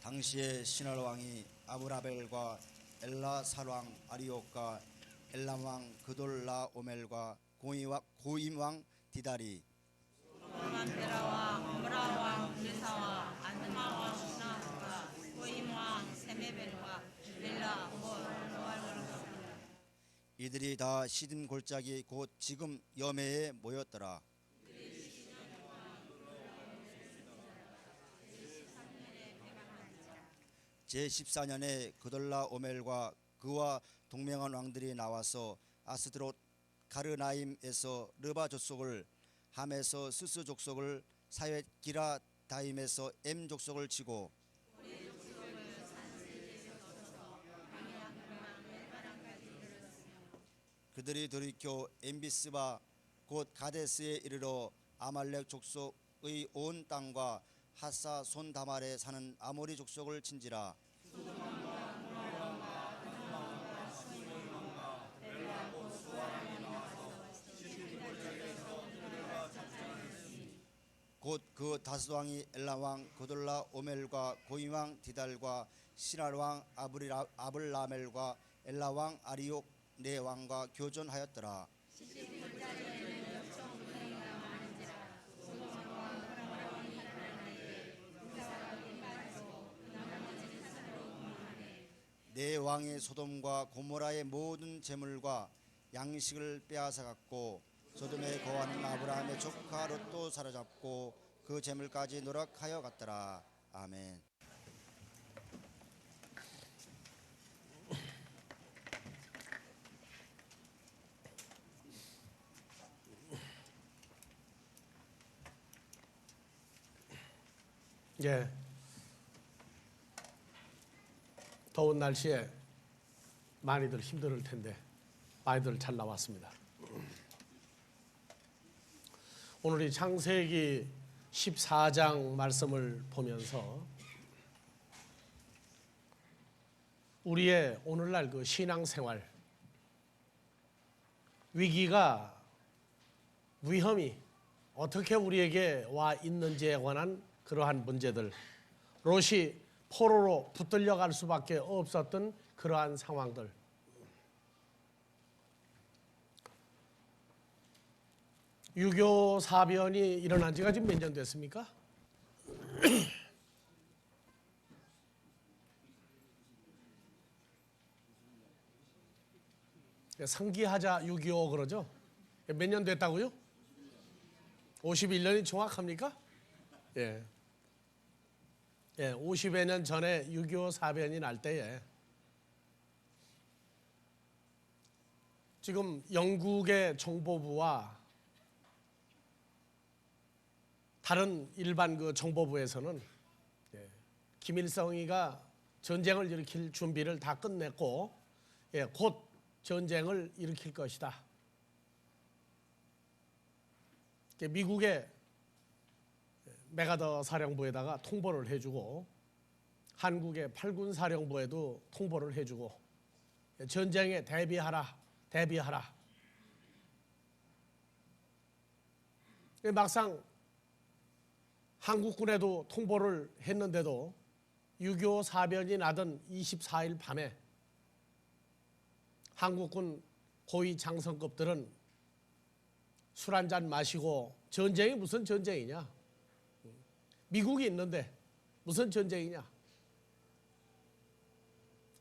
당시의 신할 왕이 아브라벨과 엘라살 왕 아리옥과 엘람 왕 그돌라오멜과 고임 왕 디다리 베라와 아브라 왕 미사와 아드마 왕 나후가 고임 왕 세메벨과 벨라 이들이 다 시딘 골짜기 곧 지금 여매에 모였더라. 제14년에 그돌라오멜과 그와 동맹한 왕들이 나와서 아스드롯 가르나임에서 르바 족속을, 함에서 스스 족속을, 사벳 기라다임에서 엠 족속을 치고 그들이 돌이켜 엠비스바 곧 가데스에 이르러 아말렉 족속의 온 땅과 하사 손다말에 사는 아모리 족속을 친지라. 곧 그 다스 왕이 엘람 왕 그돌라오멜과 고임 왕 디달과 시랄 왕 아블라멜과 엘라 왕 아리옥 네 왕과 교전하였더라. 네 왕이 소돔과 고모라의 모든 재물과 양식을 빼앗아 갔고 소돔에 거하는 아브라함의 조카 롯도 사로잡고 그 재물까지 노력하여 갔더라. 아멘. 예. 더운 날씨에 많이들 힘들 텐데 많이들 잘 나왔습니다. 오늘 이 창세기 14장 말씀을 보면서 우리의 오늘날 그 신앙생활, 위기가, 위험이 어떻게 우리에게 와 있는지에 관한 그러한 문제들, 롯이 포로로 붙들려 갈 수밖에 없었던 그러한 상황들, 유교 사변이 일어난 지가 지금 몇 년 됐습니까? 상기하자 6.25 그러죠? 몇 년 됐다고요? 51년이 정확합니까? 예. 예, 50여 년 전에 6.25 사변이 날 때에 지금 영국의 정보부와 다른 일반 그 정보부에서는 김일성이가 전쟁을 일으킬 준비를 다 끝냈고 곧 전쟁을 일으킬 것이다. 미국의 메가더 사령부에다가 통보를 해주고 한국의 8군 사령부에도 통보를 해주고 전쟁에 대비하라. 막상 한국군에도 통보를 했는데도 6.25 사변이 나던 24일 밤에 한국군 고위 장성급들은 술 한잔 마시고 전쟁이 무슨 전쟁이냐? 미국이 있는데 무슨 전쟁이냐?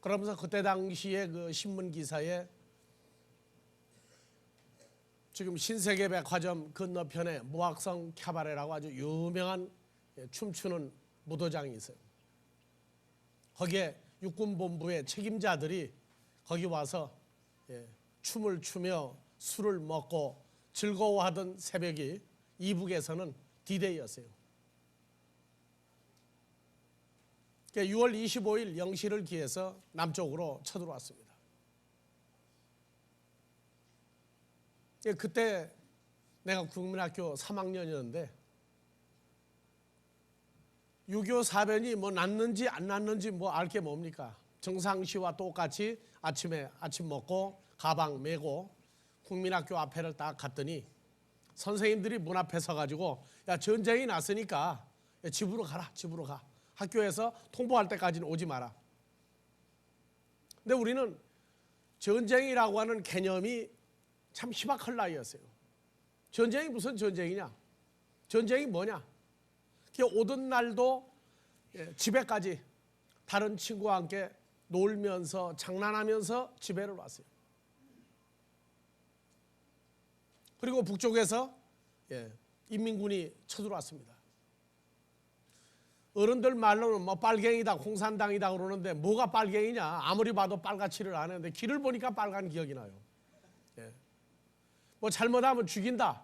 그러면서 그때 당시에 그 신문 기사에 지금 신세계백화점 건너편에 무악성 캬바레라고 아주 유명한 춤추는 무도장이 있어요. 거기에 육군본부의 책임자들이 거기 와서 춤을 추며 술을 먹고 즐거워하던 새벽이 이북에서는 D-Day였어요. 6월 25일 0시를 기해서 남쪽으로 쳐들어왔습니다. 그때 내가 국민학교 3학년이었는데 6.25 사변이 뭐 났는지 안 났는지 뭐 알 게 뭡니까? 정상시와 똑같이 아침에 아침 먹고 가방 메고 국민학교 앞에를 딱 갔더니 선생님들이 문 앞에 서가지고 야 전쟁이 났으니까 집으로 가라 집으로 가. 학교에서 통보할 때까지는 오지 마라. 근데 우리는 전쟁이라고 하는 개념이 참 희박할 나이였어요. 전쟁이 무슨 전쟁이냐? 전쟁이 뭐냐? 오던 날도 집에까지 다른 친구와 함께 놀면서 장난하면서 집에를 왔어요. 그리고 북쪽에서 인민군이 쳐들어왔습니다. 어른들 말로는 뭐 빨갱이다, 공산당이다 그러는데 뭐가 빨갱이냐? 아무리 봐도 빨갛지를 않았는데 길을 보니까 빨간 기억이 나요. 뭐 잘못하면 죽인다고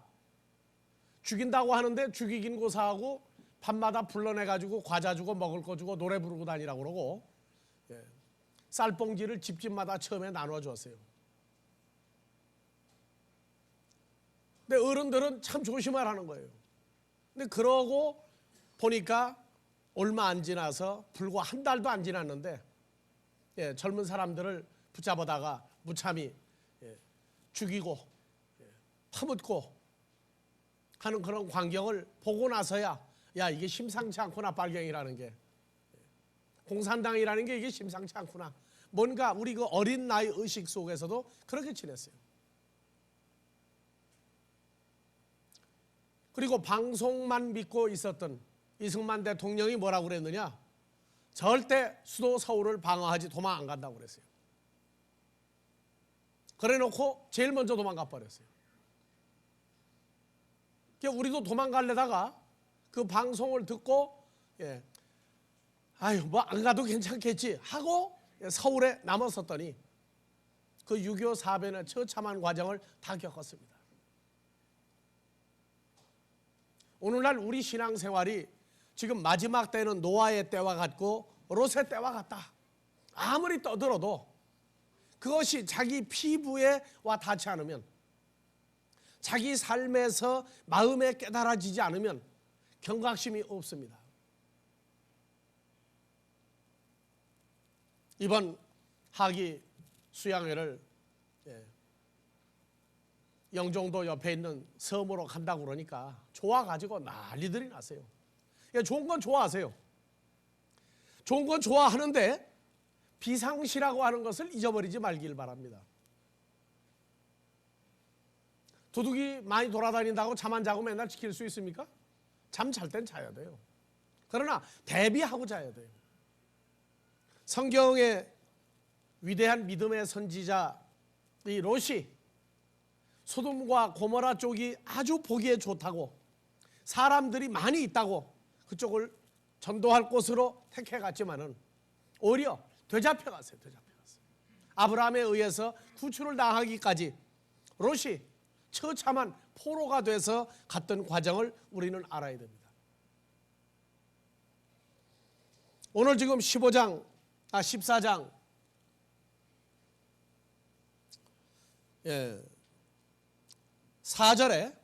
하는데 죽이긴 고사하고 밤마다 불러내가지고 과자 주고 먹을 거 주고 노래 부르고 다니라고 그러고 쌀봉지를 집집마다 처음에 나눠줬어요. 근데 어른들은 참 조심하라는 거예요. 근데 그러고 보니까 얼마 안 지나서 불과 한 달도 안 지났는데 젊은 사람들을 붙잡아다가 무참히 죽이고 파묻고 하는 그런 광경을 보고 나서야 야 이게 심상치 않구나. 빨갱이라는 게 공산당이라는 게 이게 심상치 않구나. 뭔가 우리 그 어린 나이 의식 속에서도 그렇게 지냈어요. 그리고 방송만 믿고 있었던 이승만 대통령이 뭐라고 그랬느냐? 절대 수도 서울을 방어하지 도망 안 간다고 그랬어요. 그래 놓고 제일 먼저 도망가 버렸어요. 우리도 도망가려다가 그 방송을 듣고 아유 뭐 안 가도 괜찮겠지 하고 서울에 남았었더니 그 6.25 사변의 처참한 과정을 다 겪었습니다. 오늘날 우리 신앙생활이 지금 마지막 때는 노아의 때와 같고 롯의 때와 같다. 아무리 떠들어도 그것이 자기 피부에 와 닿지 않으면, 자기 삶에서 마음에 깨달아지지 않으면 경각심이 없습니다. 이번 하기 수양회를 영종도 옆에 있는 섬으로 간다고 그러니까 좋아가지고 난리들이 났어요. 좋은 건 좋아하세요. 좋은 건 좋아하는데 비상시라고 하는 것을 잊어버리지 말길 바랍니다. 도둑이 많이 돌아다닌다고 잠 안 자고 맨날 지킬 수 있습니까? 잠 잘 땐 자야 돼요. 그러나 대비하고 자야 돼요. 성경의 위대한 믿음의 선지자 이 롯이 소돔과 고모라 쪽이 아주 보기에 좋다고, 사람들이 많이 있다고 그쪽을 전도할 곳으로 택해갔지만은 오히려 되잡혀갔어요. 아브라함에 의해서 구출을 당하기까지 롯이 처참한 포로가 돼서 갔던 과정을 우리는 알아야 됩니다. 오늘 지금 14장 4절에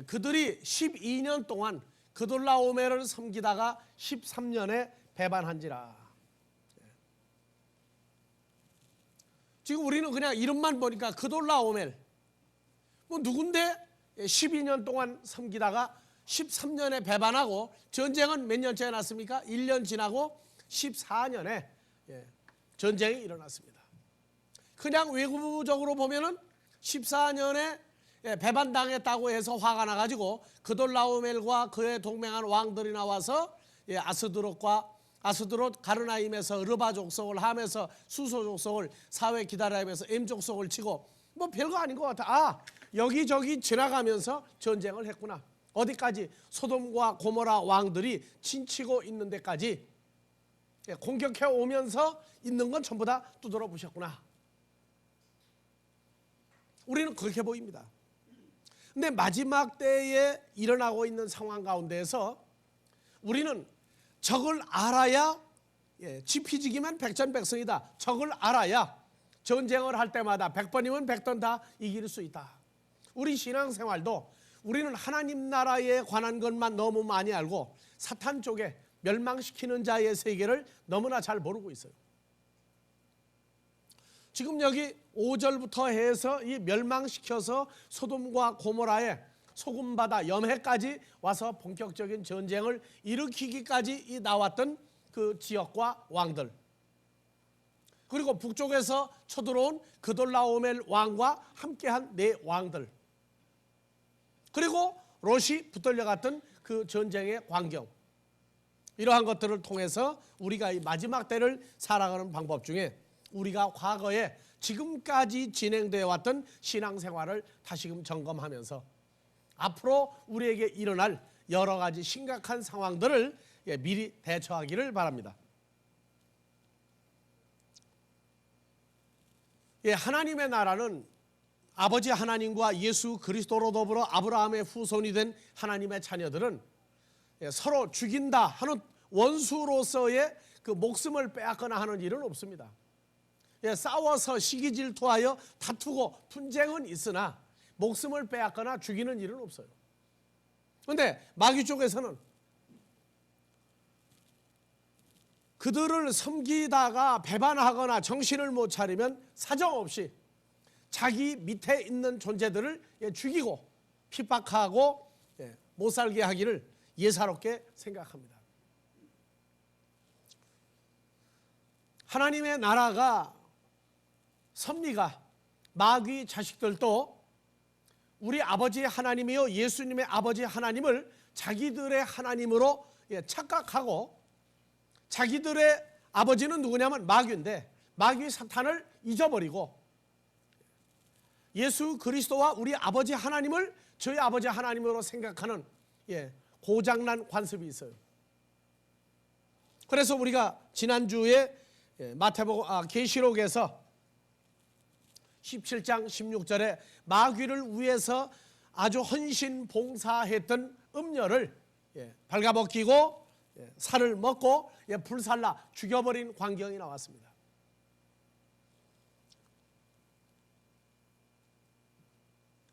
그들이 12년 동안 그돌라오멜을 섬기다가 13년에 배반한지라. 지금 우리는 그냥 이름만 보니까 그돌라오멜 뭐 누군데 12년 동안 섬기다가 13년에 배반하고, 전쟁은 몇 년째 났습니까? 1년 지나고 14년에 전쟁이 일어났습니다. 그냥 외부적으로 보면은 14년에 배반당했다고 해서 화가 나가지고 그돌라오멜과 그의 동맹한 왕들이 나와서 아스드롯 가르나임에서 르바 족속을 함에서 수소 족속을 사회 기다림에서 엠 족속을 치고 뭐 별거 아닌 것 같아. 여기저기 지나가면서 전쟁을 했구나. 어디까지? 소돔과 고모라 왕들이 친치고 있는 데까지 공격해 오면서 있는 건 전부 다 두드러 부셨구나. 우리는 그렇게 보입니다. 근데 마지막 때에 일어나고 있는 상황 가운데에서 우리는 적을 알아야 지피지기만 백전백승이다. 적을 알아야 전쟁을 할 때마다 100번이면 100번 다 이길 수 있다. 우리 신앙생활도 우리는 하나님 나라에 관한 것만 너무 많이 알고 사탄 쪽에 멸망시키는 자의 세계를 너무나 잘 모르고 있어요. 지금 여기 5절부터 해서 이 멸망시켜서 소돔과 고모라에 소금바다 염해까지 와서 본격적인 전쟁을 일으키기까지 나왔던 그 지역과 왕들, 그리고 북쪽에서 쳐들어온 그돌라오멜 왕과 함께한 네 왕들, 그리고 롯이 붙들려갔던 그 전쟁의 광경, 이러한 것들을 통해서 우리가 이 마지막 때를 살아가는 방법 중에 우리가 과거에 지금까지 진행되어 왔던 신앙생활을 다시금 점검하면서 앞으로 우리에게 일어날 여러 가지 심각한 상황들을 미리 대처하기를 바랍니다. 하나님의 나라는 아버지 하나님과 예수 그리스도로 더불어 아브라함의 후손이 된 하나님의 자녀들은 서로 죽인다 하는 원수로서의 그 목숨을 빼앗거나 하는 일은 없습니다. 싸워서 시기질투하여 다투고 분쟁은 있으나 목숨을 빼앗거나 죽이는 일은 없어요. 그런데 마귀 쪽에서는 그들을 섬기다가 배반하거나 정신을 못 차리면 사정없이 자기 밑에 있는 존재들을 죽이고 핍박하고 못 살게 하기를 예사롭게 생각합니다. 하나님의 나라가 섭리가 마귀 자식들도 우리 아버지 하나님이요 예수님의 아버지 하나님을 자기들의 하나님으로 착각하고, 자기들의 아버지는 누구냐면 마귀인데 마귀 사탄을 잊어버리고 예수 그리스도와 우리 아버지 하나님을 저희 아버지 하나님으로 생각하는 고장난 관습이 있어요. 그래서 우리가 지난주에 계시록에서 17장 16절에 마귀를 위해서 아주 헌신 봉사했던 음녀를 발가벗기고 살을 먹고 불살라 죽여버린 광경이 나왔습니다.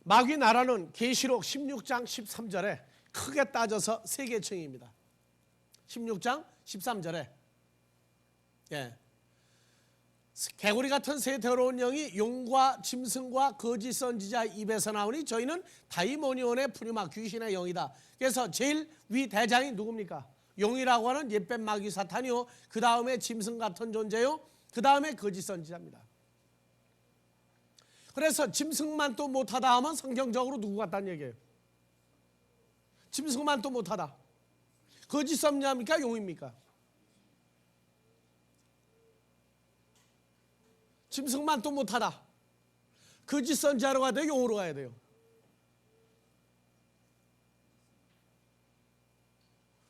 마귀 나라는 계시록 16장 13절에 크게 따져서 세 계층입니다. 16장 13절에 개구리 같은 새 더러운 영이 용과 짐승과 거짓 선지자 입에서 나오니 저희는 다이모니온의 푸니마 귀신의 영이다. 그래서 제일 위 대장이 누굽니까? 용이라고 하는 옛뱀 마귀 사탄이요, 그 다음에 짐승 같은 존재요, 그 다음에 거짓 선지자입니다. 그래서 짐승만 또 못하다 하면 성경적으로 누구 같다는 얘기예요? 짐승만 또 못하다. 거짓 선지자입니까? 용입니까? 짐승만 또 못하다. 거짓 선지자로 가야 돼요? 용으로 가야 돼요?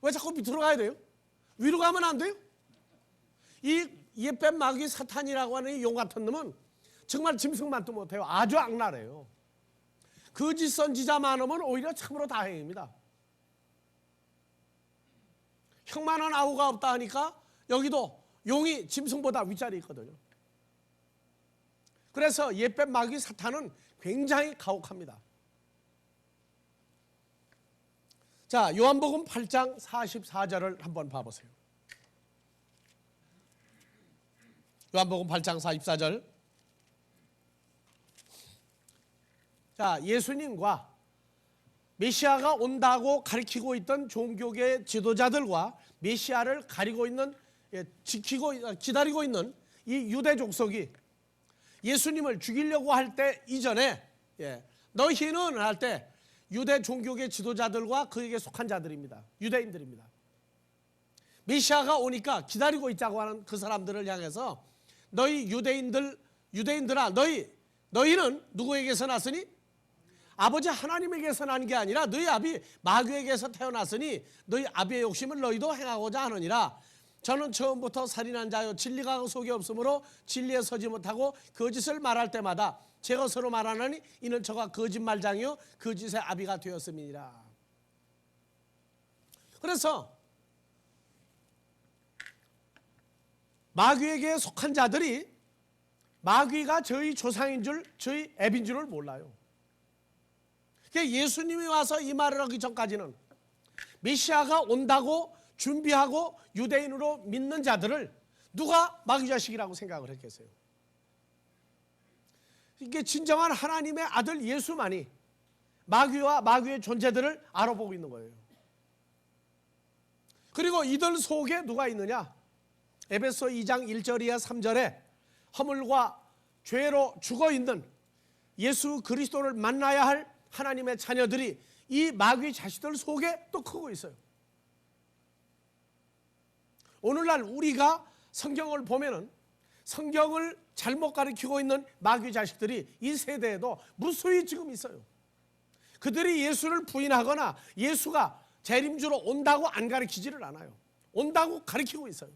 왜 자꾸 밑으로 가야 돼요? 위로 가면 안 돼요? 이 옛뱀 마귀 사탄이라고 하는 이 용 같은 놈은 정말 짐승만 또 못해요. 아주 악랄해요. 거짓 선지자 많으면 오히려 참으로 다행입니다. 형만한 아우가 없다 하니까 여기도 용이 짐승보다 윗자리에 있거든요. 그래서 옛뱀 마귀 사탄은 굉장히 가혹합니다. 자, 요한복음 8장 44절을 한번 봐보세요. 요한복음 8장 44절. 자, 예수님과 메시아가 온다고 가리키고 있던 종교계 지도자들과 메시아를 가리고 있는, 기다리고 있는 이 유대 족속이 예수님을 죽이려고 할 때 이전에 너희는 할 때 유대 종교계 지도자들과 그에게 속한 자들입니다. 유대인들입니다. 메시아가 오니까 기다리고 있자고 하는 그 사람들을 향해서 너희 유대인들아 너희는 누구에게서 났으니? 아버지 하나님에게서 난 게 아니라 너희 아비 마귀에게서 태어났으니 너희 아비의 욕심을 너희도 행하고자 하느니라. 저는 처음부터 살인한 자요 진리가 속에 없으므로 진리에 서지 못하고 거짓을 말할 때마다 제 것으로 말하노니 이는 저가 거짓말장이요 거짓의 아비가 되었음이니라. 그래서 마귀에게 속한 자들이 마귀가 저희 조상인 줄, 저희 앱인 줄을 몰라요. 예수님이 와서 이 말을 하기 전까지는 메시아가 온다고 준비하고 유대인으로 믿는 자들을 누가 마귀 자식이라고 생각을 했겠어요? 이게 진정한 하나님의 아들 예수만이 마귀와 마귀의 존재들을 알아보고 있는 거예요. 그리고 이들 속에 누가 있느냐? 에베소 2장 1절 이하 3절에 허물과 죄로 죽어있는 예수 그리스도를 만나야 할 하나님의 자녀들이 이 마귀 자식들 속에 또 크고 있어요. 오늘날 우리가 성경을 보면은 성경을 잘못 가르치고 있는 마귀 자식들이 이 세대에도 무수히 지금 있어요. 그들이 예수를 부인하거나 예수가 재림주로 온다고 안 가르치지를 않아요. 온다고 가르치고 있어요.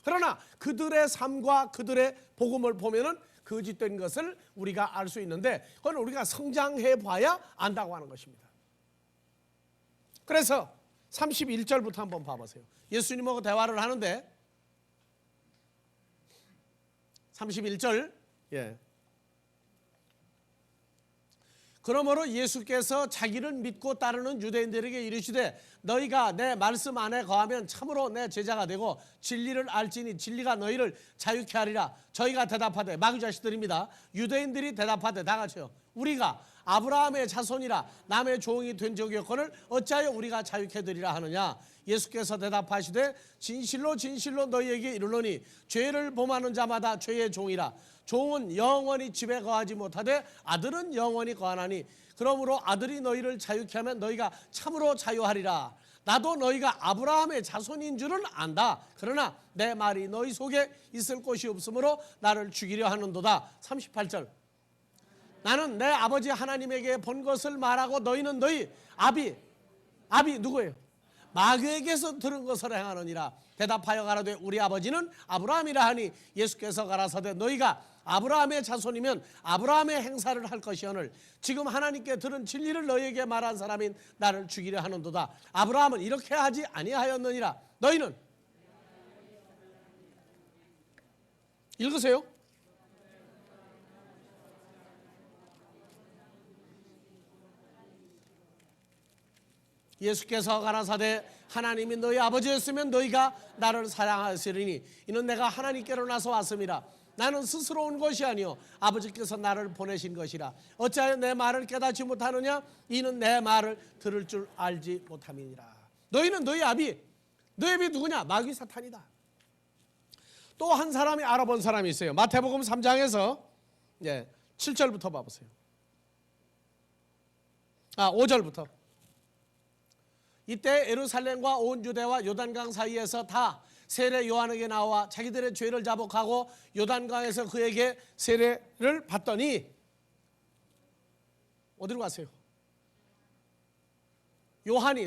그러나 그들의 삶과 그들의 복음을 보면은 거짓된 것을 우리가 알 수 있는데 그건 우리가 성장해 봐야 안다고 하는 것입니다. 그래서 31절부터 한번 봐보세요. 예수님하고 대화를 하는데 31절 그러므로 예수께서 자기를 믿고 따르는 유대인들에게 이르시되 너희가 내 말씀 안에 거하면 참으로 내 제자가 되고 진리를 알지니 진리가 너희를 자유케 하리라. 저희가 대답하되 마귀 자식들입니다. 유대인들이 대답하되 다 같이요. 우리가 아브라함의 자손이라 남의 종이 된 적이 없거늘 어찌하여 우리가 자유케 되리라 하느냐. 예수께서 대답하시되 진실로 진실로 너희에게 이르노니 죄를 범하는 자마다 죄의 종이라. 종은 영원히 집에 거하지 못하되 아들은 영원히 거하나니 그러므로 아들이 너희를 자유케 하면 너희가 참으로 자유하리라. 나도 너희가 아브라함의 자손인 줄은 안다. 그러나 내 말이 너희 속에 있을 곳이 없으므로 나를 죽이려 하는도다. 38절 나는 내 아버지 하나님에게 본 것을 말하고 너희는 너희 아비 누구예요? 마귀에게서 들은 것을 행하느니라. 대답하여 가라되 우리 아버지는 아브라함이라 하니 예수께서 가라사대 너희가 아브라함의 자손이면 아브라함의 행사를 할 것이오늘 지금 하나님께 들은 진리를 너희에게 말한 사람인 나를 죽이려 하는도다. 아브라함은 이렇게 하지 아니하였느니라. 너희는 읽으세요. 예수께서 가라사대 하나님이 너희 아버지였으면 너희가 나를 사랑하시리니 이는 내가 하나님께로 나서 왔음이라. 나는 스스로 온 것이 아니요 아버지께서 나를 보내신 것이라. 어찌하여 내 말을 깨닫지 못하느냐. 이는 내 말을 들을 줄 알지 못함이니라. 너희는 너희 아비 누구냐? 마귀 사탄이다. 또 한 사람이 알아본 사람이 있어요. 마태복음 3장에서 7절부터 봐보세요. 5절부터 이때 예루살렘과 온 유대와 요단강 사이에서 다 세례 요한에게 나와 자기들의 죄를 자복하고 요단강에서 그에게 세례를 받더니 어디로 가세요?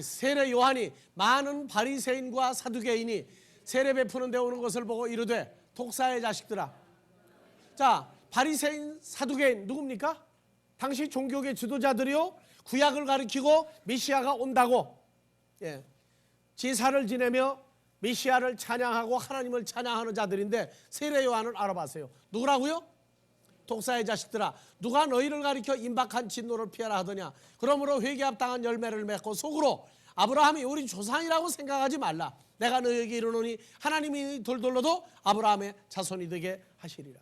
세례 요한이 많은 바리새인과 사두개인이 세례 베푸는 데 오는 것을 보고 이르되 독사의 자식들아. 자, 바리새인 사두개인 누굽니까? 당시 종교계 지도자들이요 구약을 가리키고 메시아가 온다고 제사를 지내며 메시아를 찬양하고 하나님을 찬양하는 자들인데 세례 요한을 알아봤어요. 누구라고요? 독사의 자식들아, 누가 너희를 가리켜 임박한 진노를 피하라 하더냐. 그러므로 회개합당한 열매를 맺고 속으로 아브라함이 우리 조상이라고 생각하지 말라. 내가 너희에게 이르노니 하나님이 돌돌로도 아브라함의 자손이 되게 하시리라.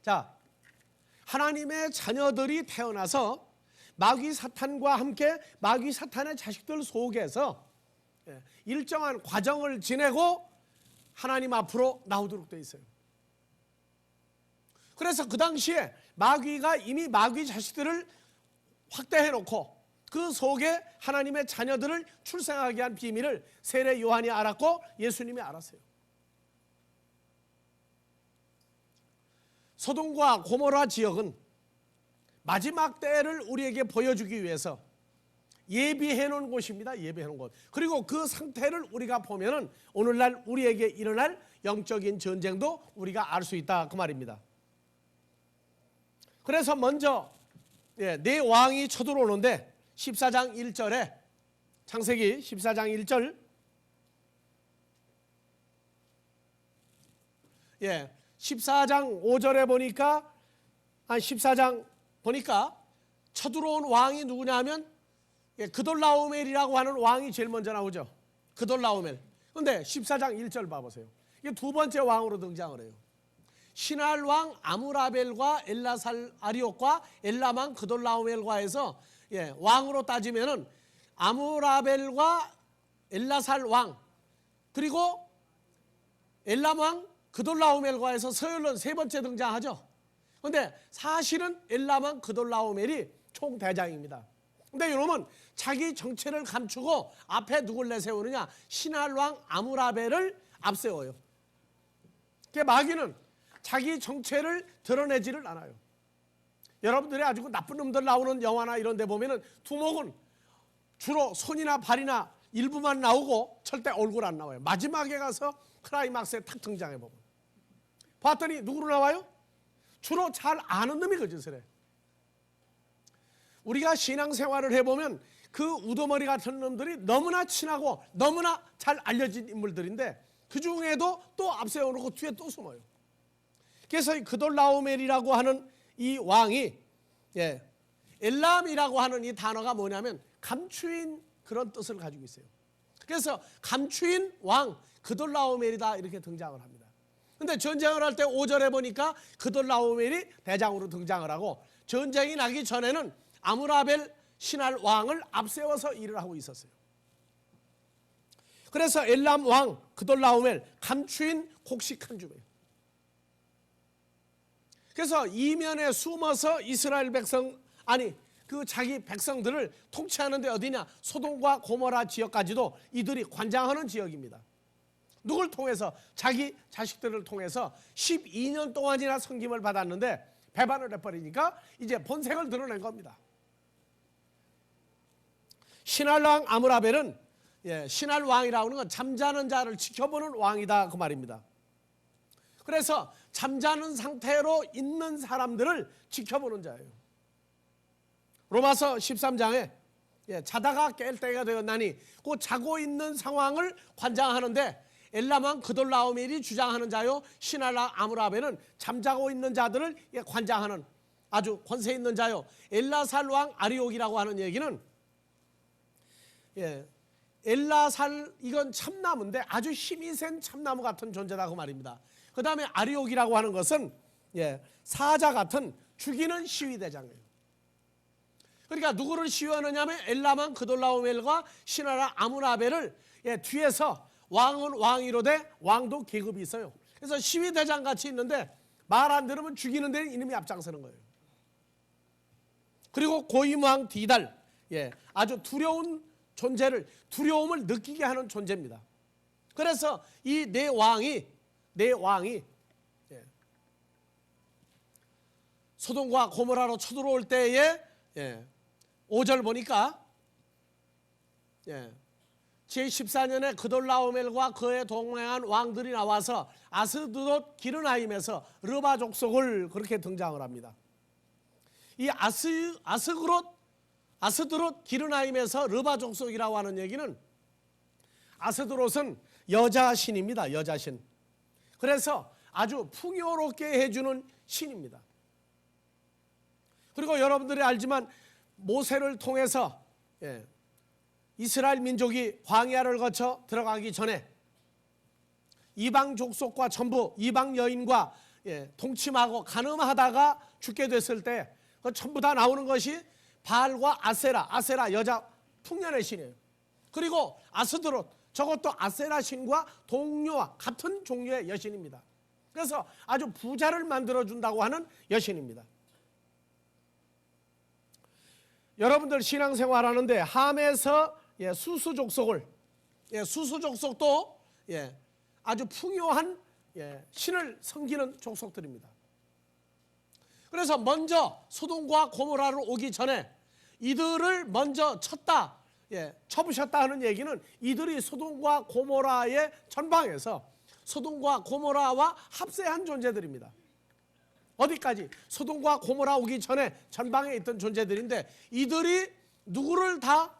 자, 하나님의 자녀들이 태어나서 마귀 사탄과 함께 마귀 사탄의 자식들 속에서 일정한 과정을 지내고 하나님 앞으로 나오도록 되어 있어요. 그래서 그 당시에 마귀가 이미 마귀 자식들을 확대해 놓고 그 속에 하나님의 자녀들을 출생하게 한 비밀을 세례 요한이 알았고 예수님이 알았어요. 소돔과 고모라 지역은 마지막 때를 우리에게 보여주기 위해서 예비해 놓은 곳입니다. 예비해 놓은 곳. 그리고 그 상태를 우리가 보면은 오늘날 우리에게 일어날 영적인 전쟁도 우리가 알 수 있다 그 말입니다. 그래서 먼저 네 왕이 쳐들어오는데 14장 1절에 창세기 14장 1절 14장 5절에 보니까 14장 보니까 쳐들어온 왕이 누구냐 하면 그돌라오멜이라고 하는 왕이 제일 먼저 나오죠. 그돌라오멜. 그런데 14장 1절 봐보세요. 이게 두 번째 왕으로 등장을 해요. 신할 왕 아므라벨과 엘라살 아리옥과 엘람 왕 그돌라오멜과에서 왕으로 따지면은 아므라벨과 엘라살 왕 그리고 엘람 왕 그돌라오멜과에서 서열론 세 번째 등장하죠. 그런데 사실은 엘람 왕 그돌라오멜이 총대장입니다. 근데 이놈은 자기 정체를 감추고 앞에 누굴 내세우느냐? 신할 왕 아므라벨을 앞세워요. 마귀는 자기 정체를 드러내지를 않아요. 여러분들이 아주 나쁜 놈들 나오는 영화나 이런 데 보면은 두목은 주로 손이나 발이나 일부만 나오고 절대 얼굴 안 나와요. 마지막에 가서 클라이막스에 탁 등장해 보면 봤더니 누구로 나와요? 주로 잘 아는 놈이 그 짓을 해. 우리가 신앙생활을 해보면 그 우두머리 같은 놈들이 너무나 친하고 너무나 잘 알려진 인물들인데 그 중에도 또 앞세워놓고 뒤에 또 숨어요. 그래서 이 그돌라오멜이라고 하는 이 왕이 엘람이라고 하는 이 단어가 뭐냐면 감추인 그런 뜻을 가지고 있어요. 그래서 감추인 왕 그돌라오멜이다 이렇게 등장을 합니다. 근데 전쟁을 할 때 5절에 보니까 그돌라오멜이 대장으로 등장을 하고 전쟁이 나기 전에는 아므라벨 신할 왕을 앞세워서 일을 하고 있었어요. 그래서 엘람 왕 그돌라오멜 감추인 곡식한 주예요. 그래서 이면에 숨어서 이스라엘 백성 그 자기 백성들을 통치하는 데 어디냐? 소돔과 고모라 지역까지도 이들이 관장하는 지역입니다. 누굴 통해서? 자기 자식들을 통해서 12년 동안이나 섬김을 받았는데 배반을 해버리니까 이제 본색을 드러낸 겁니다. 신할 왕 아므라벨은 신할 왕이라고 하는 건 잠자는 자를 지켜보는 왕이다 그 말입니다. 그래서 잠자는 상태로 있는 사람들을 지켜보는 자예요. 로마서 13장에 자다가 깰 때가 되었나니 그 자고 있는 상황을 관장하는데 엘람 왕 그돌라오멜이 주장하는 자요 신할 왕 아므라벨은 잠자고 있는 자들을 관장하는 아주 권세 있는 자요 엘라살 왕 아리옥이라고 하는 얘기는 엘라살 이건 참나무인데 아주 힘이 센 참나무 같은 존재다 그 말입니다. 그 다음에 아리옥이라고 하는 것은 사자 같은 죽이는 시위대장이에요. 그러니까 누구를 시위하느냐 하면 엘람 왕 그돌라오멜과 신할 왕 아므라벨을 뒤에서 왕은 왕이로되 왕도 계급이 있어요. 그래서 시위대장 같이 있는데 말 안 들으면 죽이는 데는 이놈이 앞장서는 거예요. 그리고 고임왕 디달 아주 두려운 존재를 두려움을 느끼게 하는 존재입니다. 그래서 이 네 왕이 소돔과 고모라로 쳐들어올 때에 5절 보니까 제14년에 그돌라오멜과 그에 동행한 왕들이 나와서 아스드롯 기르나임에서 르바 족속을 그렇게 등장을 합니다. 이 아스드롯 기르나임에서 르바 족속이라고 하는 얘기는 아스드롯은 여자신입니다. 여자신. 그래서 아주 풍요롭게 해주는 신입니다. 그리고 여러분들이 알지만 모세를 통해서 이스라엘 민족이 광야를 거쳐 들어가기 전에 이방 족속과 전부 이방 여인과 동침하고 간음하다가 죽게 됐을 때 전부 다 나오는 것이 바알과 아세라 여자 풍년의 신이에요. 그리고 아스드롯 저것도 아세라 신과 동료와 같은 종류의 여신입니다. 그래서 아주 부자를 만들어준다고 하는 여신입니다. 여러분들 신앙생활하는데 함에서 수수족속을 수수족속도 아주 풍요한 신을 섬기는 족속들입니다. 그래서 먼저 소돔과 고모라로 오기 전에 이들을 먼저 쳐부셨다 하는 얘기는 이들이 소돔과 고모라의 전방에서 소돔과 고모라와 합세한 존재들입니다. 어디까지? 소돔과 고모라 오기 전에 전방에 있던 존재들인데 이들이 누구를 다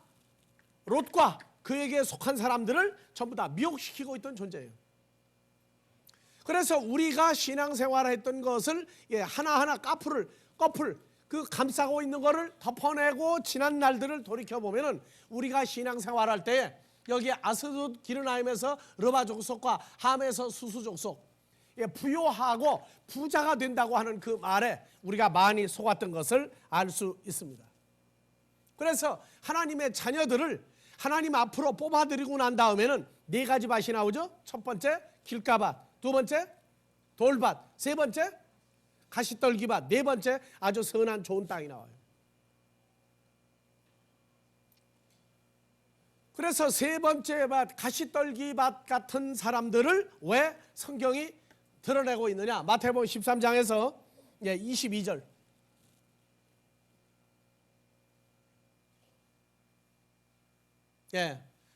롯과 그에게 속한 사람들을 전부 다 미혹시키고 있던 존재예요. 그래서 우리가 신앙생활을 했던 것을 하나하나 거풀 그 감싸고 있는 거를 덮어내고 지난 날들을 돌이켜보면 우리가 신앙생활할 때 여기 아스돗 기르나임에서 르바 족속과 함에서 수수 족속 부요하고 부자가 된다고 하는 그 말에 우리가 많이 속았던 것을 알 수 있습니다. 그래서 하나님의 자녀들을 하나님 앞으로 뽑아들이고 난 다음에는 네 가지 밭이 나오죠. 첫 번째 길가밭, 두 번째 돌밭, 세 번째 가시떨기밭, 네 번째 아주 선한 좋은 땅이 나와요. 그래서 세 번째 밭, 가시떨기밭 같은 사람들을 왜 성경이 드러내고 있느냐? 마태복음 13장에서 22절.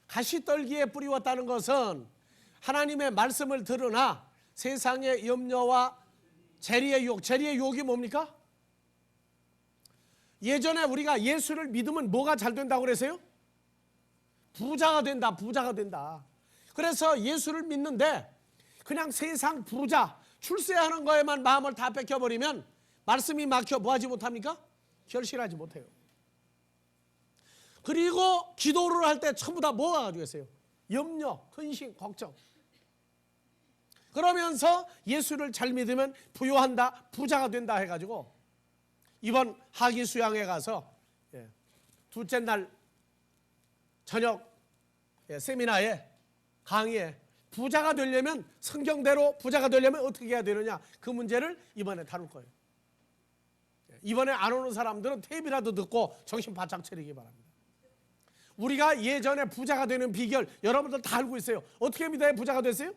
가시떨기에 뿌리웠다는 것은 하나님의 말씀을 들으나 세상의 염려와 재리의 유혹, 재리의 유혹이 뭡니까? 예전에 우리가 예수를 믿으면 뭐가 잘 된다고 그랬어요? 부자가 된다, 부자가 된다. 그래서 예수를 믿는데 그냥 세상 부자, 출세하는 거에만 마음을 다 뺏겨버리면 말씀이 막혀 뭐하지 못합니까? 결실하지 못해요. 그리고 기도를 할 때 전부 다 뭐가 가지고 있어요? 염려, 근심, 걱정. 그러면서 예수를 잘 믿으면 부요한다, 부자가 된다 해가지고 이번 하기 수양회 가서 둘째 날 저녁 세미나에 강의에 부자가 되려면 성경대로 부자가 되려면 어떻게 해야 되느냐 그 문제를 이번에 다룰 거예요. 이번에 안 오는 사람들은 테이프라도 듣고 정신 바짝 차리기 바랍니다. 우리가 예전에 부자가 되는 비결 여러분들 다 알고 있어요. 어떻게 믿어야 부자가 됐어요?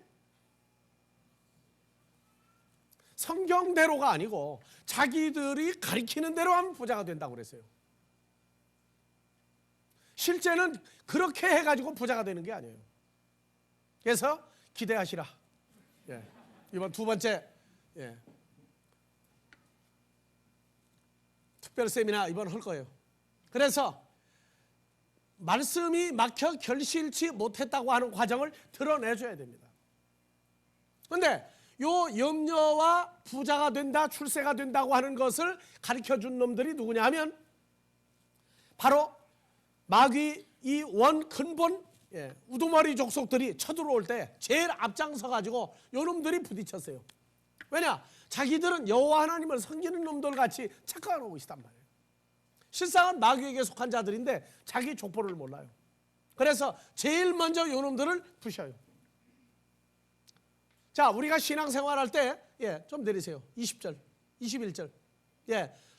성경대로가 아니고 자기들이 가리키는 대로 하면 부자가 된다고 그랬어요. 실제는 그렇게 해가지고 부자가 되는 게 아니에요. 그래서 기대하시라. 이번 두 번째 특별 세미나 이번 할 거예요. 그래서 말씀이 막혀 결실치 못했다고 하는 과정을 드러내줘야 됩니다. 그런데 요 염려와 부자가 된다, 출세가 된다고 하는 것을 가르쳐준 놈들이 누구냐 하면 바로 마귀 이 원 근본 우두머리 족속들이 쳐들어올 때 제일 앞장서 가지고 요 놈들이 부딪혔어요. 왜냐? 자기들은 여호와 하나님을 섬기는 놈들 같이 착각하고 있단 말이에요. 실상은 마귀에게 속한 자들인데 자기 족보를 몰라요. 그래서 제일 먼저 요 놈들을 부셔요. 자, 우리가 신앙생활할 때 좀 내리세요. 20절, 21절.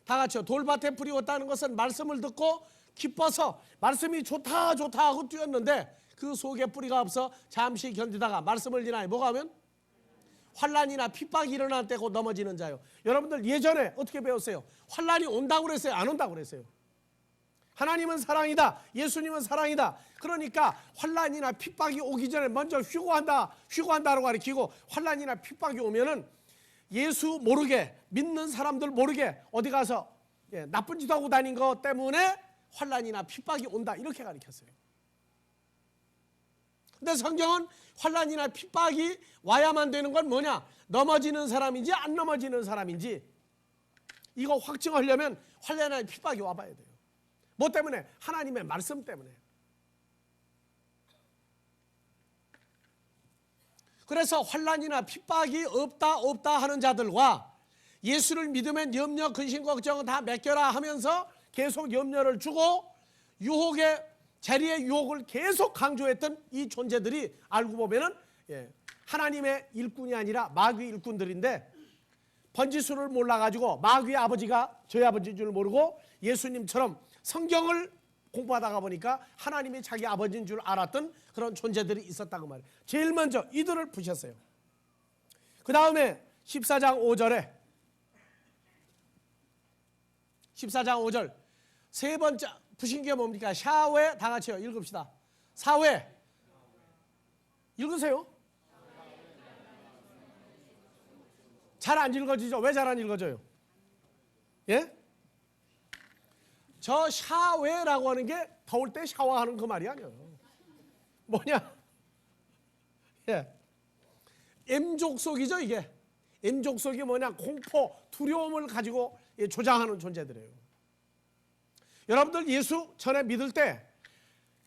다 같이요. 돌밭에 뿌리웠다는 것은 말씀을 듣고 기뻐서 말씀이 좋다 좋다 하고 뛰었는데 그 속에 뿌리가 없어 잠시 견디다가 말씀을 지나요. 뭐가 하면? 환난이나 핍박이 일어날 때 곧 넘어지는 자요. 여러분들 예전에 어떻게 배웠어요? 환난이 온다고 그랬어요? 안 온다고 그랬어요? 하나님은 사랑이다. 예수님은 사랑이다. 그러니까 환난이나 핍박이 오기 전에 먼저 휴고한다라고 가르치고 환난이나 핍박이 오면은 예수 모르게 믿는 사람들 모르게 어디 가서 나쁜 짓 하고 다닌 것 때문에 환난이나 핍박이 온다 이렇게 가르쳤어요. 근데 성경은 환난이나 핍박이 와야만 되는 건 뭐냐? 넘어지는 사람인지 안 넘어지는 사람인지 이거 확증하려면 환난이나 핍박이 와봐야 돼요. 뭐 때문에? 하나님의 말씀 때문에. 그래서 환난이나 핍박이 없다 하는 자들과 예수를 믿으면 염려, 근심, 걱정은 다 맡겨라 하면서 계속 염려를 주고 유혹의 재리의 유혹을 계속 강조했던 이 존재들이 알고 보면은 하나님의 일꾼이 아니라 마귀 일꾼들인데 번지수를 몰라가지고 마귀의 아버지가 저희 아버지인 줄 모르고 예수님처럼 성경을 공부하다가 보니까 하나님이 자기 아버지인 줄 알았던 그런 존재들이 있었다고 말이에요. 제일 먼저 이들을 부셨어요. 그 다음에 14장 5절에 14장 5절 세 번째 부신 게 뭡니까? 샤웨 다 같이요. 읽읍시다. 사회 읽으세요. 잘 안 읽어지죠? 왜 잘 안 읽어져요? 저 샤웨라고 하는 게 더울 때 샤워하는 그 말이 아니에요. 뭐냐? M족속이죠 이게. M족속이 뭐냐? 공포, 두려움을 가지고 조장하는 존재들이에요. 여러분들 예수 전에 믿을 때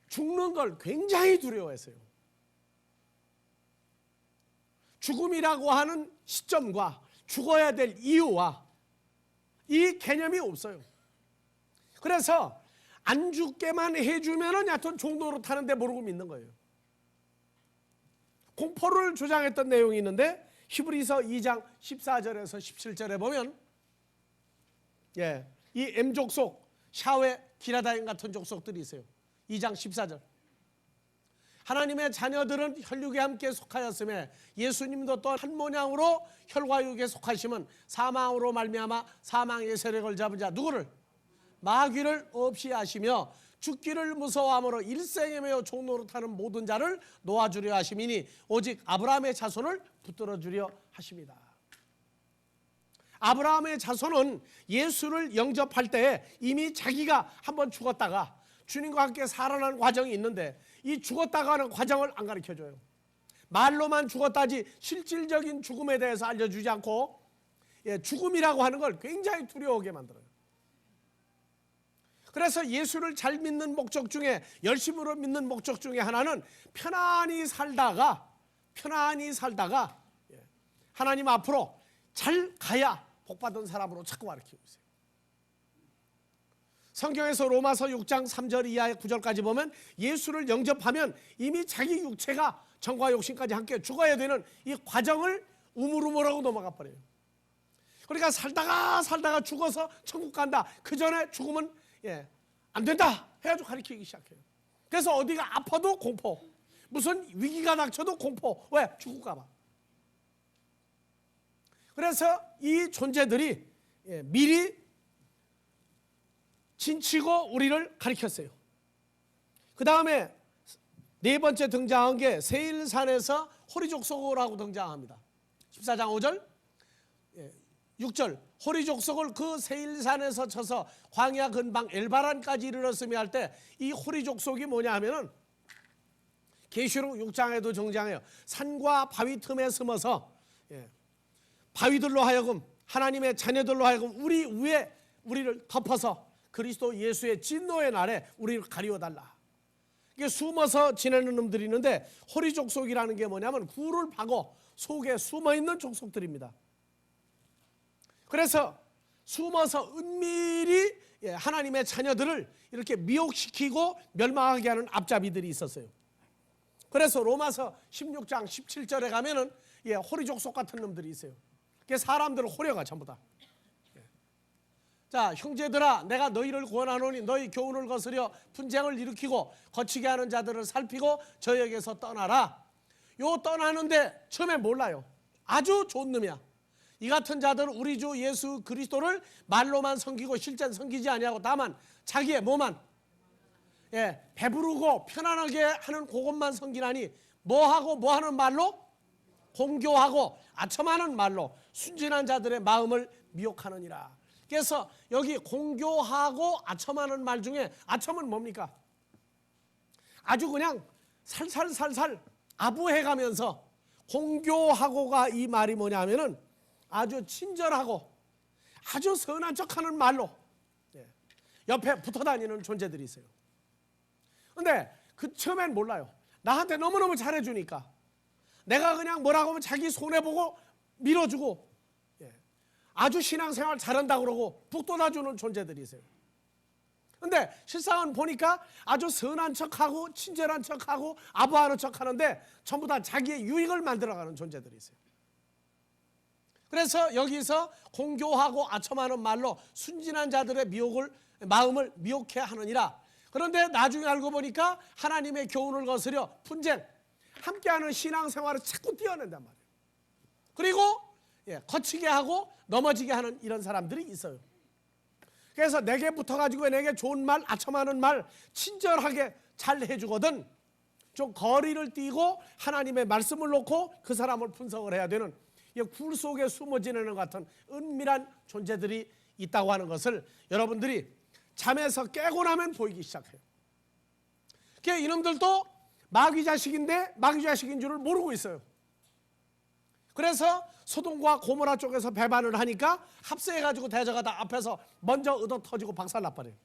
죽는 걸 굉장히 두려워했어요. 죽음이라고 하는 시점과 죽어야 될 이유와 이 개념이 없어요. 그래서 안 죽게만 해주면은 여하튼 종로로 타는데 모르고 믿는 거예요. 공포를 주장했던 내용이 있는데 히브리서 2장 14절에서 17절에 보면 이 M족속, 샤웨, 기라다임 같은 족속들이 있어요. 2장 14절. 하나님의 자녀들은 혈육에 함께 속하였음에 예수님도 또 한 모양으로 혈과 육에 속하심은 사망으로 말미암아 사망의 세력을 잡은 자 누구를? 마귀를 없이 하시며 죽기를 무서워함으로 일생에 매여 종로로 타는 모든 자를 놓아주려 하심이니 오직 아브라함의 자손을 붙들어 주려 하십니다. 아브라함의 자손은 예수를 영접할 때 이미 자기가 한번 죽었다가 주님과 함께 살아나는 과정이 있는데 이 죽었다가 하는 과정을 안 가르쳐줘요. 말로만 죽었다지 실질적인 죽음에 대해서 알려주지 않고 죽음이라고 하는 걸 굉장히 두려워하게 만들어요. 그래서 예수를 잘 믿는 목적 중에, 열심으로 믿는 목적 중에 하나는 편안히 살다가 하나님 앞으로 잘 가야 복받은 사람으로 자꾸 가르치고 있어요. 성경에서 로마서 6장 3절 이하의 9절까지 보면 예수를 영접하면 이미 자기 육체가 정과 욕심까지 함께 죽어야 되는 이 과정을 우물우물하고 넘어가 버려요. 그러니까 살다가 죽어서 천국 간다. 그 전에 죽으면 안 된다 해가지고 가르치기 시작해요. 그래서 어디가 아파도 공포, 무슨 위기가 닥쳐도 공포. 왜? 죽을까 봐. 그래서 이 존재들이 미리 진치고 우리를 가르쳤어요. 그 다음에 네 번째 등장한 게 세일산에서 호리족속이라고 등장합니다. 14장 5절 6절 호리족속을 그 세일산에서 쳐서 광야 근방 엘바란까지 이르렀으며 할 때 이 호리족속이 뭐냐 하면은 계시록 6장에도 등장해요. 산과 바위 틈에 숨어서 바위들로 하여금 하나님의 자녀들로 하여금 우리 위에 우리를 덮어서 그리스도 예수의 진노의 날에 우리를 가리워달라. 이게 숨어서 지내는 놈들이 있는데 호리족속이라는 게 뭐냐면 굴을 파고 속에 숨어있는 족속들입니다. 그래서 숨어서 은밀히 하나님의 자녀들을 이렇게 미혹시키고 멸망하게 하는 앞잡이들이 있었어요. 그래서 로마서 16장 17절에 가면은 호리족속 같은 놈들이 있어요. 그게 사람들을 호려가 전부 다. 자, 형제들아, 내가 너희를 권하노니 너희 교훈을 거스려 분쟁을 일으키고 거치게 하는 자들을 살피고 저에게서 떠나라. 요 떠나는데 처음에 몰라요. 아주 좋은 놈이야. 이 같은 자들은 우리 주 예수 그리스도를 말로만 섬기고 실제는 섬기지 아니하고 다만 자기의 뭐만 배부르고 편안하게 하는 그것만 섬기나니 뭐하고 뭐하는 말로? 공교하고 아첨하는 말로 순진한 자들의 마음을 미혹하느니라. 그래서 여기 공교하고 아첨하는 말 중에 아첨은 뭡니까? 아주 그냥 살살살살 아부해가면서 공교하고가 이 말이 뭐냐 하면은 아주 친절하고 아주 선한 척하는 말로 옆에 붙어다니는 존재들이 있어요. 근데 그 처음엔 몰라요. 나한테 너무너무 잘해주니까 내가 그냥 뭐라고 하면 자기 손해보고 밀어주고 아주 신앙생활 잘한다고 그러고 북돋아주는 존재들이 있어요. 근데 실상은 보니까 아주 선한 척하고 친절한 척하고 아부하는 척하는데 전부 다 자기의 유익을 만들어가는 존재들이 있어요. 그래서 여기서 공교하고 아첨하는 말로 순진한 자들의 마음을 미혹해 하느니라. 그런데 나중에 알고 보니까 하나님의 교훈을 거스려 분쟁, 함께하는 신앙생활을 자꾸 띄어낸단 말이에요. 그리고 거치게 하고 넘어지게 하는 이런 사람들이 있어요. 그래서 내게 붙어가지고 내게 좋은 말, 아첨하는 말 친절하게 잘 해주거든 좀 거리를 띄고 하나님의 말씀을 놓고 그 사람을 분석을 해야 되는 굴 속에 숨어 지내는 것 같은 은밀한 존재들이 있다고 하는 것을 여러분들이 잠에서 깨고 나면 보이기 시작해요. 그러니까 이놈들도 마귀 자식인데 마귀 자식인 줄을 모르고 있어요. 그래서 소돔과 고모라 쪽에서 배반을 하니까 합세해가지고 대적하다 앞에서 먼저 얻어 터지고 박살나버려요.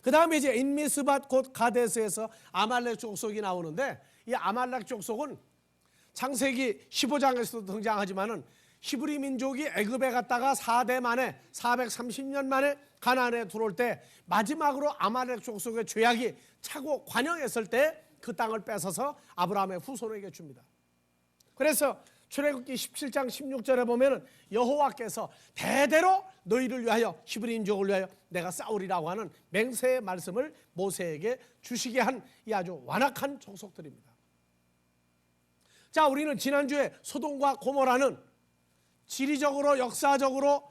그 다음에 이제 인미스밭 곧 가데스에서 아말렉 족속이 나오는데 이 아말렉 족속은 창세기 15장에서도 등장하지만은 히브리 민족이 애굽에 갔다가 4대 만에 430년 만에 가나안에 들어올 때 마지막으로 아말렉 족속의 죄악이 차고 관영했을 때 그 땅을 뺏어서 아브라함의 후손에게 줍니다. 그래서 출애굽기 17장 16절에 보면은 여호와께서 대대로 너희를 위하여 히브리 민족을 위하여 내가 싸우리라고 하는 맹세의 말씀을 모세에게 주시게 한 이 아주 완악한 족속들입니다. 자, 우리는 지난주에 소돔과 고모라는 지리적으로 역사적으로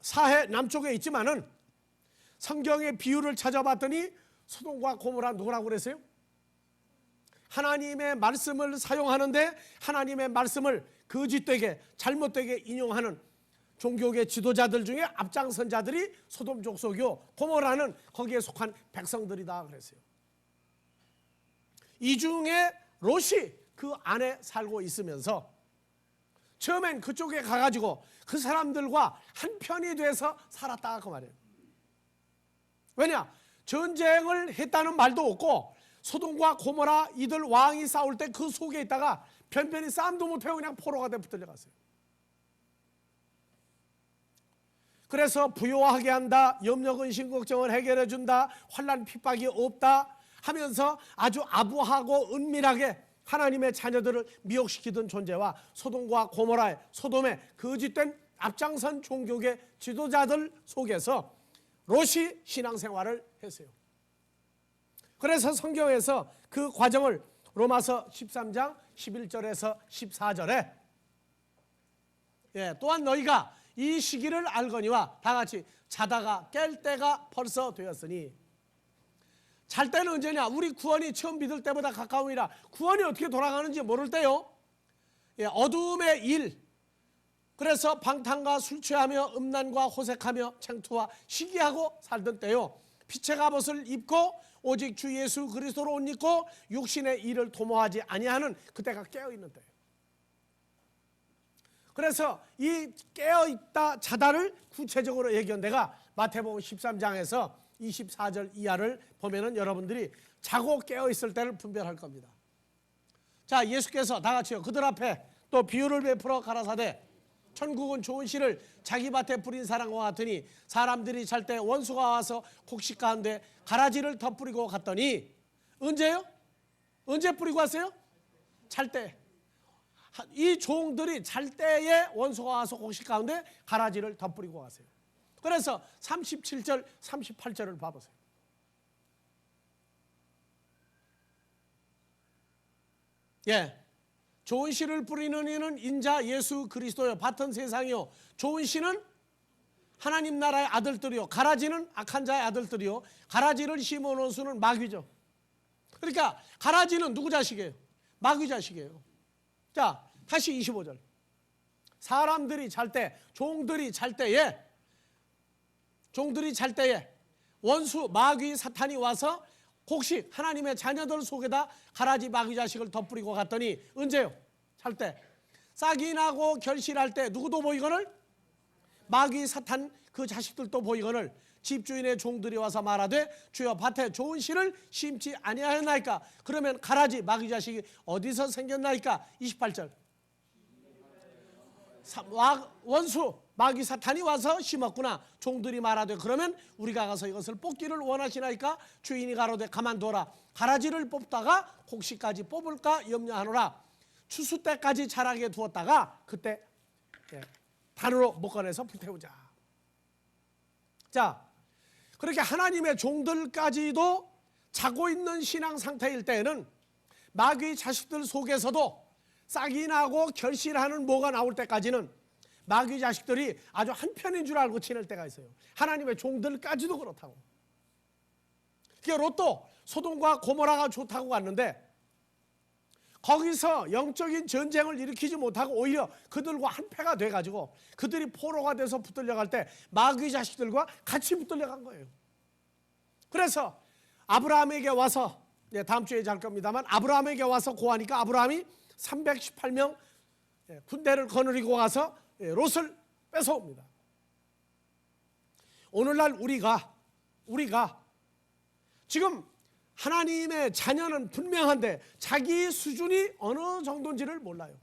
사해 남쪽에 있지만은 성경의 비유를 찾아봤더니 소돔과 고모라 누구라고 그랬어요? 하나님의 말씀을 사용하는데 하나님의 말씀을 거짓되게 잘못되게 인용하는 종교계 지도자들 중에 앞장선 자들이 소돔 족속이요, 고모라는 거기에 속한 백성들이다 그랬어요. 이 중에 롯이 그 안에 살고 있으면서 처음엔 그쪽에 가가지고 그 사람들과 한편이 돼서 살았다 그 말이에요. 왜냐? 전쟁을 했다는 말도 없고 소돔과 고모라 이들 왕이 싸울 때 그 속에 있다가 편편히 싸움도 못해요. 그냥 포로가 돼 붙들려갔어요. 그래서 부요하게 한다, 염려 근심 걱정을 해결해 준다, 환난 핍박이 없다 하면서 아주 아부하고 은밀하게 하나님의 자녀들을 미혹시키던 존재와 소돔과 고모라의 소돔의 거짓된 앞장선 종교계 지도자들 속에서 롯이 신앙생활을 했어요. 그래서 성경에서 그 과정을 로마서 13장 11절에서 14절에 또한 너희가 이 시기를 알거니와 다 같이 자다가 깰 때가 벌써 되었으니. 잘 때는 언제냐? 우리 구원이 처음 믿을 때보다 가까움이라 구원이 어떻게 돌아가는지 모를 때요. 어두움의 일, 그래서 방탕과 술 취하며 음란과 호색하며 창투와 시기하고 살던 때요. 빛의 갑옷을 입고 오직 주 예수 그리스도로 옷 입고 육신의 일을 도모하지 아니하는 그때가 깨어있는 때예요. 그래서 이 깨어있다 자다를 구체적으로 얘기한 데가 마태복음 13장에서 24절 이하를 보면은 여러분들이 자고 깨어있을 때를 분별할 겁니다. 자, 예수께서 다 같이요, 그들 앞에 또 비유를 베풀어 가라사대 천국은 좋은 씨를 자기 밭에 뿌린 사람과 같으니 사람들이 잘 때 원수가 와서 곡식 가운데 가라지를 덧뿌리고 갔더니. 언제요? 언제 뿌리고 왔어요? 잘 때. 이 종들이 잘 때에 원수가 와서 곡식 가운데 가라지를 덧뿌리고 갔어요. 그래서 37절 38절을 봐보세요. 좋은 씨를 뿌리는 이는 인자 예수 그리스도요, 밭은 세상이요, 좋은 씨는 하나님 나라의 아들들이요, 가라지는 악한 자의 아들들이요, 가라지를 심어놓은 수는 마귀죠. 그러니까 가라지는 누구 자식이에요? 마귀 자식이에요. 자, 다시 25절. 사람들이 잘 때, 종들이 잘 때에 원수 마귀 사탄이 와서 곡식 하나님의 자녀들 속에다 가라지 마귀 자식을 덧뿌리고 갔더니. 언제요? 잘 때. 싹이 나고 결실할 때 누구도 보이거늘 마귀 사탄 그 자식들도 보이거늘 집주인의 종들이 와서 말하되 주여 밭에 좋은 씨를 심지 아니하였나이까. 그러면 가라지 마귀 자식이 어디서 생겼나이까. 28절. 원수 마귀 사탄이 와서 심었구나. 종들이 말하되 그러면 우리가 가서 이것을 뽑기를 원하시나이까. 주인이 가로되 가만둬라. 가라지를 뽑다가 곡식까지 뽑을까 염려하노라. 추수 때까지 자라게 두었다가 그때 단으로 묶어내서 불태우자. 자, 그렇게 하나님의 종들까지도 자고 있는 신앙 상태일 때에는 마귀 자식들 속에서도 싹이 나고 결실하는 뭐가 나올 때까지는 마귀 자식들이 아주 한편인 줄 알고 지낼 때가 있어요. 하나님의 종들까지도 그렇다고. 그러니까 롯도 소돔과 고모라가 좋다고 갔는데 거기서 영적인 전쟁을 일으키지 못하고 오히려 그들과 한패가 돼가지고 그들이 포로가 돼서 붙들려갈 때 마귀 자식들과 같이 붙들려간 거예요. 그래서 아브라함에게 와서, 다음 주에 잘 겁니다만, 아브라함에게 와서 고하니까 아브라함이 318명 군대를 거느리고 가서 롯을 뺏어옵니다. 오늘날 우리가 지금 하나님의 자녀는 분명한데 자기 수준이 어느 정도인지를 몰라요.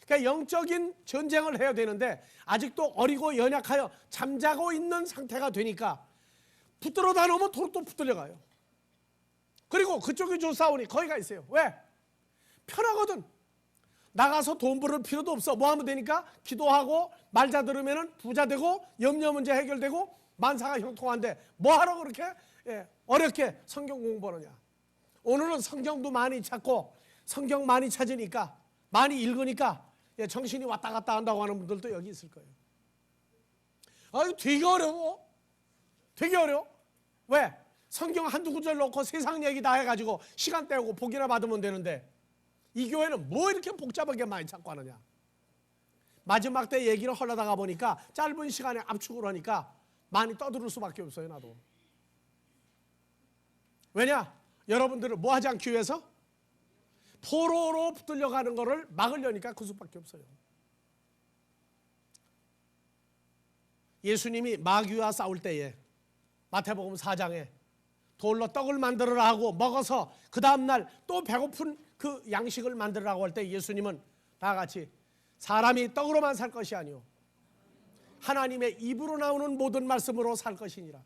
그러니까 영적인 전쟁을 해야 되는데 아직도 어리고 연약하여 잠자고 있는 상태가 되니까 붙들어다 놓으면 도로 또 붙들려가요. 그리고 그쪽이 좀 싸우니 거기가 있어요. 왜? 편하거든. 나가서 돈 벌을 필요도 없어. 뭐 하면 되니까 기도하고 말자 들으면 부자 되고 염려 문제 해결되고 만사가 형통한데 뭐하러 그렇게 어렵게 성경 공부하느냐. 오늘은 성경도 많이 찾고 성경 많이 찾으니까 많이 읽으니까 정신이 왔다 갔다 한다고 하는 분들도 여기 있을 거예요. 아유, 되게 어려워. 되게 어려워. 왜? 성경 한두 구절 놓고 세상 얘기 다 해가지고 시간 때우고 복이나 받으면 되는데 이 교회는 뭐 이렇게 복잡하게 많이 찾고 하느냐. 마지막 때 얘기를 하려다가 보니까 짧은 시간에 압축을 하니까 많이 떠들을 수밖에 없어요. 나도. 왜냐? 여러분들을 뭐 하지 않기 위해서? 포로로 붙들려가는 것을 막으려니까 그 수밖에 없어요. 예수님이 마귀와 싸울 때에 마태복음 4장에 돌로 떡을 만들어라 하고 먹어서 그 다음날 또 배고픈 그 양식을 만들라고 할 때 예수님은 다 같이 사람이 떡으로만 살 것이 아니오 하나님의 입으로 나오는 모든 말씀으로 살 것이니라.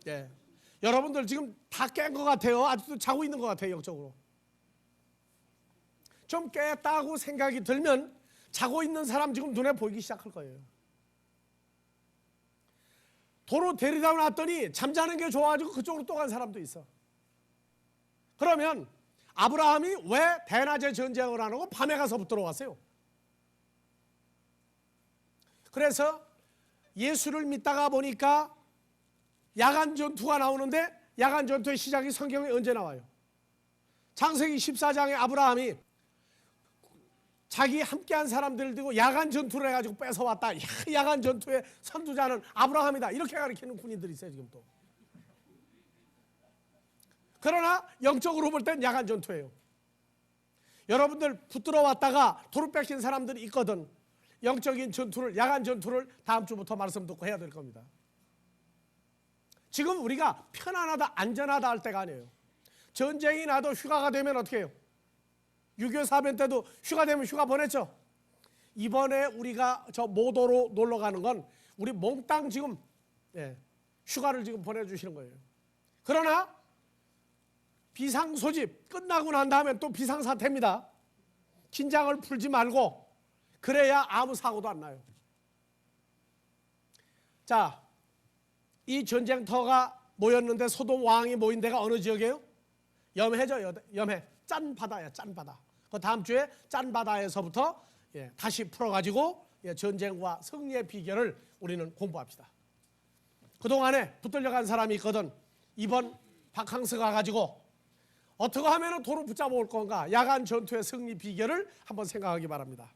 예. 여러분들 지금 다 깬 것 같아요. 아직도 자고 있는 것 같아요. 영적으로. 좀 깼다고 생각이 들면 자고 있는 사람 지금 눈에 보이기 시작할 거예요. 도로 데리다 놨더니 잠자는 게 좋아가지고 그쪽으로 또 간 사람도 있어. 그러면 아브라함이 왜 대낮에 전쟁을 안 하고 밤에 가서 붙들어 왔어요? 그래서 예수를 믿다가 보니까 야간 전투가 나오는데 야간 전투의 시작이 성경에 언제 나와요? 창세기 14장에 아브라함이 자기 함께한 사람들을 들고 야간 전투를 해가지고 뺏어왔다. 야간 전투의 선두자는 아브라함이다. 이렇게 가리키는 군인들이 있어요. 지금 또. 그러나 영적으로 볼 땐 야간 전투예요. 여러분들 붙들어 왔다가 도로 뺏긴 사람들이 있거든. 영적인 전투를, 야간 전투를 다음 주부터 말씀 듣고 해야 될 겁니다. 지금 우리가 편안하다, 안전하다 할 때가 아니에요. 전쟁이 나도 휴가가 되면 어떻게 해요? 6.25 사변 때도 휴가 되면 휴가 보냈죠. 이번에 우리가 저 모도로 놀러 가는 건 우리 몽땅 지금 휴가를 지금 보내주시는 거예요. 그러나 비상소집 끝나고 난 다음에 또 비상사태입니다. 긴장을 풀지 말고 그래야 아무 사고도 안 나요. 자, 이 전쟁터가 모였는데 소돔 왕이 모인 데가 어느 지역이에요? 염해죠. 염해. 짠 바다야. 짠 바다. 그 다음 주에 짠 바다에서부터 다시 풀어가지고 전쟁과 승리의 비결을 우리는 공부합시다. 그동안에 붙들려간 사람이 있거든. 이번 바캉스 가가지고 어떻게 하면 도로 붙잡아 올 건가? 야간 전투의 승리 비결을 한번 생각하기 바랍니다.